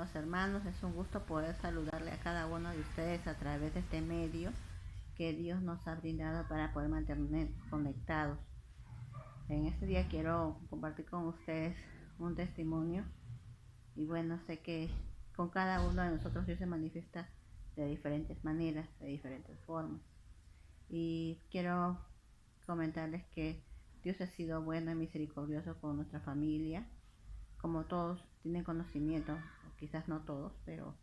Amados hermanos, es un gusto poder saludarle a cada uno de ustedes a través de este medio que Dios nos ha brindado para poder mantener conectados. En este día quiero compartir con ustedes un testimonio y bueno, sé que con cada uno de nosotros Dios se manifiesta de diferentes maneras, de diferentes formas. Y quiero comentarles que Dios ha sido bueno y misericordioso con nuestra familia. Como todos tienen conocimiento, o quizás no todos, pero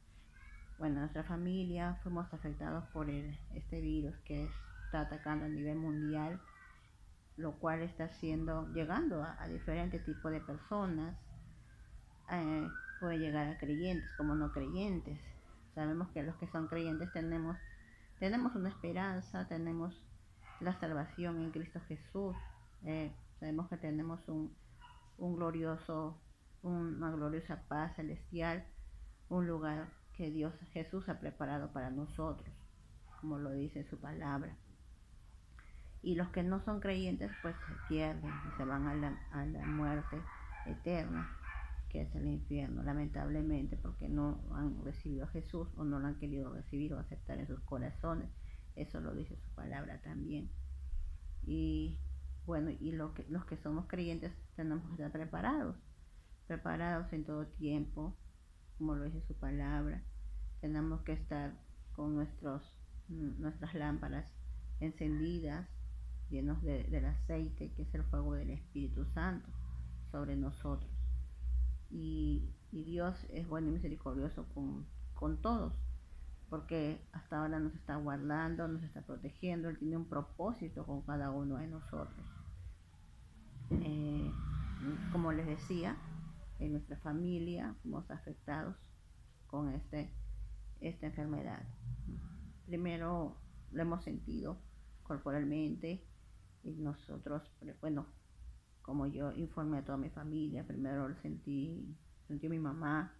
bueno, nuestra familia fuimos afectados por este virus que está atacando a nivel mundial, lo cual está llegando a diferentes tipos de personas. Puede llegar a creyentes como no creyentes. Sabemos que los que son creyentes tenemos una esperanza, tenemos la salvación en Cristo Jesús. Sabemos que tenemos un glorioso, una gloriosa paz celestial, un lugar que Dios Jesús ha preparado para nosotros, como lo dice su palabra. Y los que no son creyentes pues se pierden y se van a la muerte eterna, que es el infierno, lamentablemente, porque no han recibido a Jesús o no lo han querido recibir o aceptar en sus corazones. Eso lo dice su palabra también. Y bueno, y los que somos creyentes tenemos que estar preparados en todo tiempo, como lo dice su palabra. Tenemos que estar con nuestras lámparas encendidas, llenos del aceite, que es el fuego del Espíritu Santo, sobre nosotros. Y Dios es bueno y misericordioso con todos, porque hasta ahora nos está guardando, nos está protegiendo. Él tiene un propósito con cada uno de nosotros. Como les decía, en nuestra familia fuimos afectados con esta enfermedad. Primero lo hemos sentido corporalmente y nosotros, bueno, como yo informé a toda mi familia, primero lo sentí mi mamá,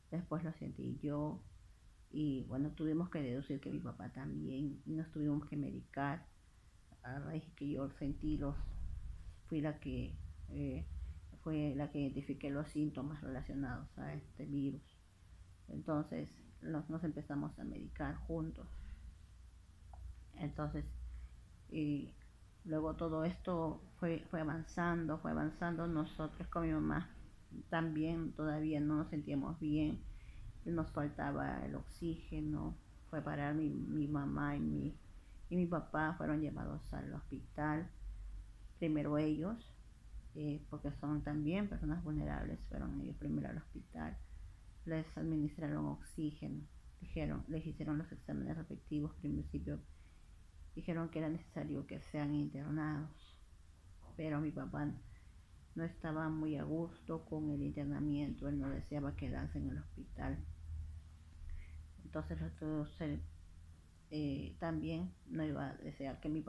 después lo sentí yo, y bueno, tuvimos que deducir que mi papá también, y nos tuvimos que medicar. A raíz que yo sentí fui la que fue la que identifiqué los síntomas relacionados a este virus. Entonces nos empezamos a medicar juntos. Entonces, y luego todo esto fue avanzando. Nosotros con mi mamá también todavía no nos sentíamos bien, nos faltaba el oxígeno. Fue parar mi mamá y mi papá fueron llevados al hospital. Primero ellos, porque son también personas vulnerables, fueron ellos primero al hospital. Les administraron oxígeno, les hicieron los exámenes respectivos. En principio dijeron que era necesario que sean internados, pero mi papá no estaba muy a gusto con el internamiento, él no deseaba quedarse en el hospital. Entonces también no iba a desear que mi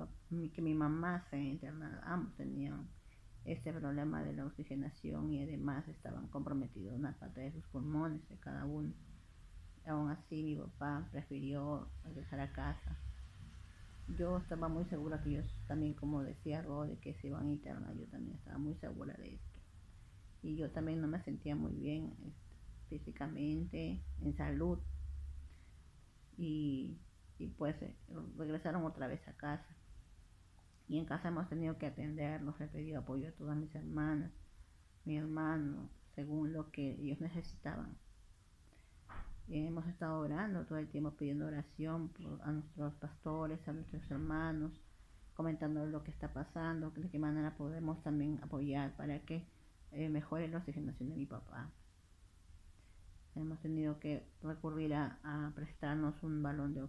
mamá se internara. Ambos tenían este problema de la oxigenación y además estaban comprometidos una parte de sus pulmones de cada uno. Aún así mi papá prefirió regresar a casa. Yo estaba muy segura que ellos también, como decía Rode, que se iban a internar. Yo también estaba muy segura de esto. Y yo también no me sentía muy bien físicamente, en salud. Y pues regresaron otra vez a casa. Y en casa hemos tenido que atendernos. He pedido apoyo a todas mis hermanas, mi hermano, según lo que ellos necesitaban. Hemos estado orando todo el tiempo, pidiendo oración a nuestros pastores, a nuestros hermanos, comentando lo que está pasando, de qué manera podemos también apoyar para que mejore la oxigenación de mi papá. Hemos tenido que recurrir a prestarnos un balón de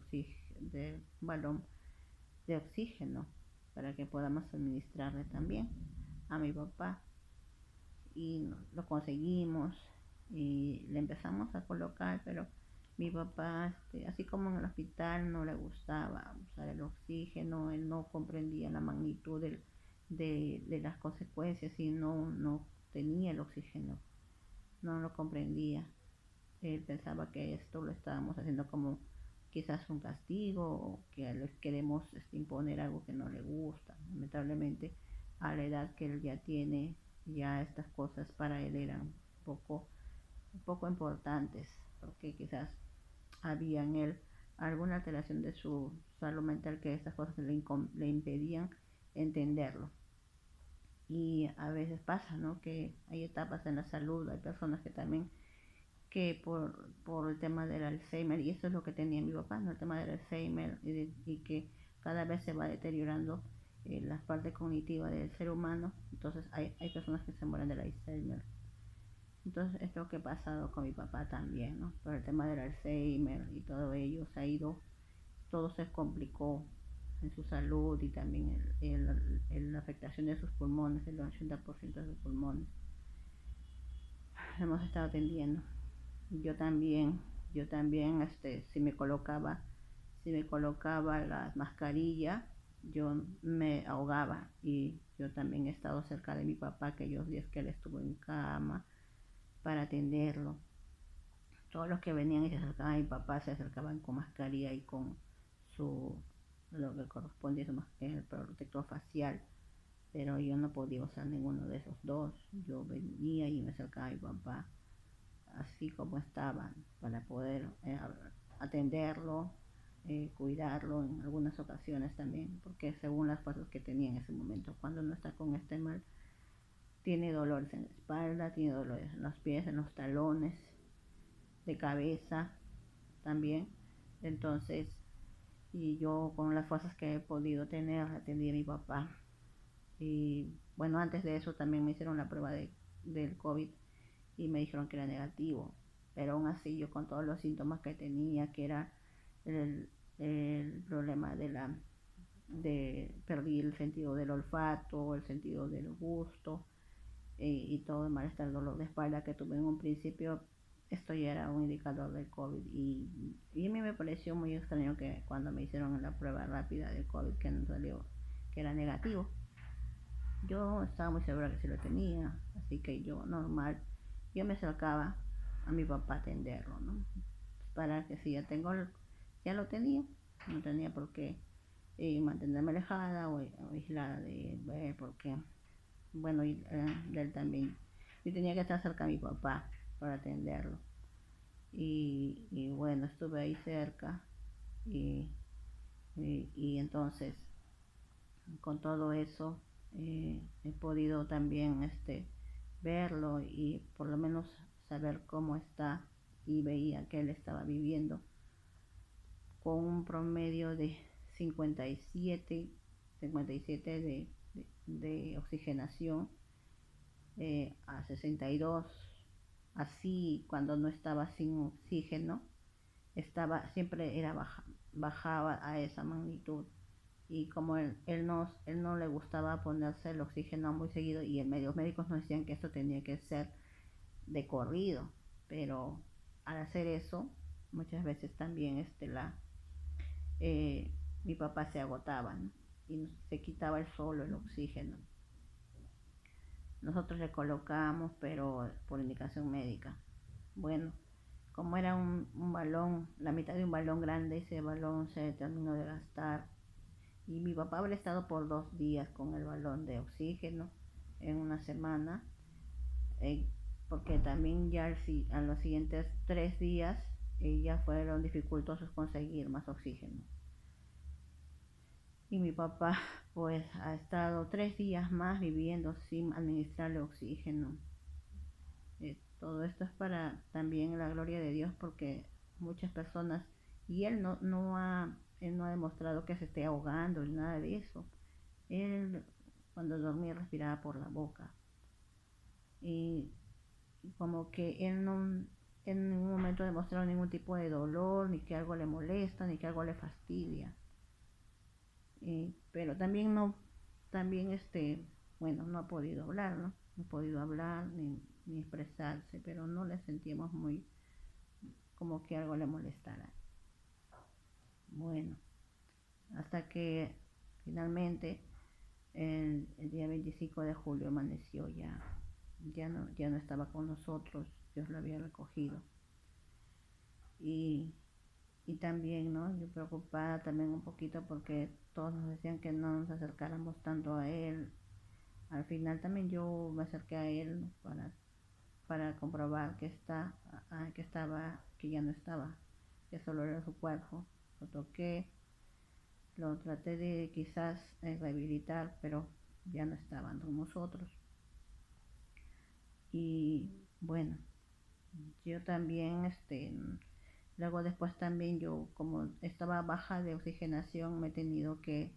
oxígeno para que podamos administrarle también a mi papá. Y lo conseguimos y le empezamos a colocar, pero mi papá, así como en el hospital, no le gustaba usar el oxígeno. Él no comprendía la magnitud de las consecuencias y no tenía el oxígeno, no lo comprendía. Él pensaba que esto lo estábamos haciendo como quizás un castigo, o que les queremos imponer algo que no le gusta. Lamentablemente, a la edad que él ya tiene, ya estas cosas para él eran poco importantes. porque quizás había en él alguna alteración de su salud mental que estas cosas le impedían entenderlo. Y a veces pasa, ¿no? Que hay etapas en la salud, hay personas que también, que por el tema del Alzheimer, y eso es lo que tenía mi papá, ¿no? El tema del Alzheimer, y que cada vez se va deteriorando la parte cognitiva del ser humano. Entonces hay personas que se mueren del Alzheimer. Entonces es lo que ha pasado con mi papá también, ¿no? Por el tema del Alzheimer y todo ello, se ha ido, todo se complicó en su salud, y también la afectación de sus pulmones, el 80% de sus pulmones. Hemos estado atendiendo. Yo también, yo también, si me colocaba la mascarilla, yo me ahogaba, y yo también he estado cerca de mi papá aquellos días que él estuvo en cama para atenderlo. Todos los que venían y se acercaban a mi papá se acercaban con mascarilla y con su, lo que corresponde a su el protector facial, pero yo no podía usar ninguno de esos dos. Yo venía y me acercaba a mi papá así como estaban, para poder atenderlo, cuidarlo en algunas ocasiones también, porque según las fuerzas que tenía en ese momento, cuando no está con este mal, tiene dolores en la espalda, tiene dolores en los pies, en los talones, de cabeza también. Entonces, y yo con las fuerzas que he podido tener, atendí a mi papá. Y bueno, antes de eso también me hicieron la prueba del COVID y me dijeron que era negativo, pero aún así yo con todos los síntomas que tenía, que era el problema perdí el sentido del olfato, el sentido del gusto, y todo el malestar, el dolor de espalda que tuve en un principio, esto ya era un indicador del COVID. Y a mí me pareció muy extraño que cuando me hicieron la prueba rápida del COVID, que no salió que era negativo, yo estaba muy segura que sí lo tenía, así que yo normal, yo me acercaba a mi papá a atenderlo, ¿no? Para que si ya lo tenía, no tenía por qué mantenerme alejada o aislada de él, porque, bueno, y de él también. Yo tenía que estar cerca a mi papá para atenderlo. Y bueno, estuve ahí cerca, y, y entonces con todo eso he podido también verlo, y por lo menos saber cómo está, y veía que él estaba viviendo con un promedio de 57, 57 de oxigenación, a 62, así cuando no estaba sin oxígeno, siempre bajaba a esa magnitud. Y como él no le gustaba ponerse el oxígeno muy seguido, y los médicos nos decían que esto tenía que ser de corrido, pero al hacer eso muchas veces también mi papá se agotaba, ¿no? Y se quitaba el solo el oxígeno. Nosotros le colocamos, pero por indicación médica. Bueno, como era un balón, la mitad de un balón grande, ese balón se terminó de gastar, y mi papá habría estado por 2 días con el balón de oxígeno en una semana, eh, porque también ya a los siguientes 3 días ya fueron dificultosos conseguir más oxígeno. Y mi papá pues ha estado 3 días más viviendo sin administrarle oxígeno. Todo esto es para también la gloria de Dios, porque muchas personas, y él no ha demostrado que se esté ahogando ni nada de eso. Él cuando dormía respiraba por la boca, y como que él no en ningún momento ha demostrado ningún tipo de dolor, ni que algo le molesta, ni que algo le fastidia. Pero también no, también bueno, no ha podido hablar, ¿no? No ha podido hablar ni expresarse, pero no le sentimos muy como que algo le molestara. Bueno, hasta que finalmente el día 25 de julio amaneció, ya no estaba con nosotros, Dios lo había recogido. Y, y también, ¿no? Yo preocupada también un poquito, porque todos nos decían que no nos acercáramos tanto a él. Al final también yo me acerqué a él, ¿no? para comprobar que ya no estaba, que solo era su cuerpo. Lo toqué, lo traté de quizás rehabilitar, pero ya no estaban con nosotros. Y bueno, yo también, luego después también yo, como estaba baja de oxigenación, me he tenido que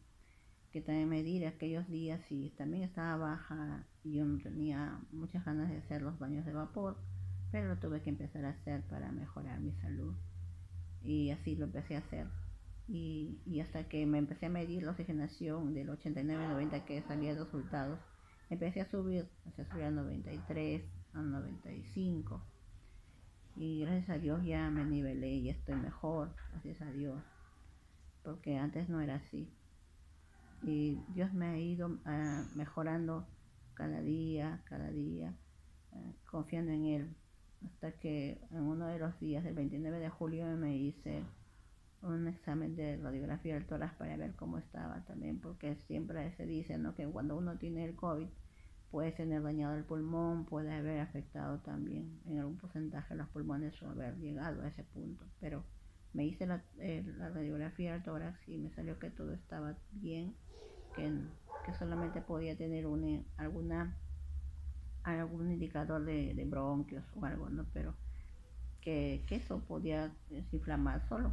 también medir aquellos días y también estaba baja y yo no tenía muchas ganas de hacer los baños de vapor, pero lo tuve que empezar a hacer para mejorar mi salud y así lo empecé a hacer. Y hasta que me empecé a medir la oxigenación del 89-90 que salía de resultados, empecé a subir a 93, a 95 y gracias a Dios ya me nivelé y estoy mejor, gracias a Dios, porque antes no era así. Y Dios me ha ido mejorando cada día, confiando en Él, hasta que en uno de los días, el 29 de julio, me hice un examen de radiografía del tórax para ver cómo estaba también, porque siempre se dice, ¿no?, que cuando uno tiene el COVID puede tener dañado el pulmón, puede haber afectado también en algún porcentaje los pulmones o haber llegado a ese punto, pero me hice la radiografía del tórax y me salió que todo estaba bien, que, que solamente podía tener algún indicador de bronquios o algo, ¿no? Pero que eso podía inflamar solo,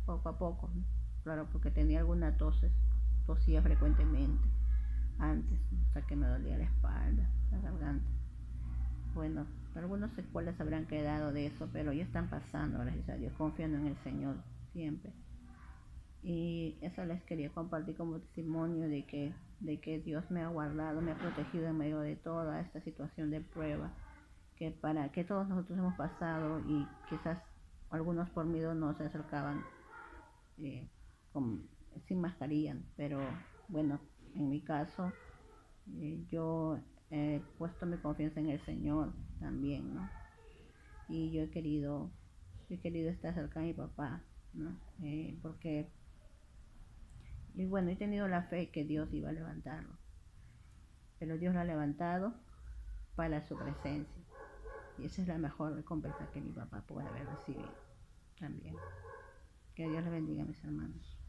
poco a poco, ¿no? Claro, porque tenía alguna tosía frecuentemente antes, hasta que me dolía la espalda, la garganta. Bueno, algunas secuelas habrán quedado de eso, pero ya están pasando, gracias a Dios, confiando en el Señor siempre. Y eso les quería compartir como testimonio de que Dios me ha guardado, me ha protegido en medio de toda esta situación de prueba que todos nosotros hemos pasado y quizás algunos por miedo no se acercaban eh, con, sin mascarilla, pero bueno, en mi caso yo he puesto mi confianza en el Señor también, ¿no? Y yo he querido estar cerca de mi papá, ¿no? Porque, y bueno, he tenido la fe que Dios iba a levantarlo, pero Dios lo ha levantado para su presencia. Y esa es la mejor recompensa que mi papá puede haber recibido también. Que Dios le bendiga a mis hermanos.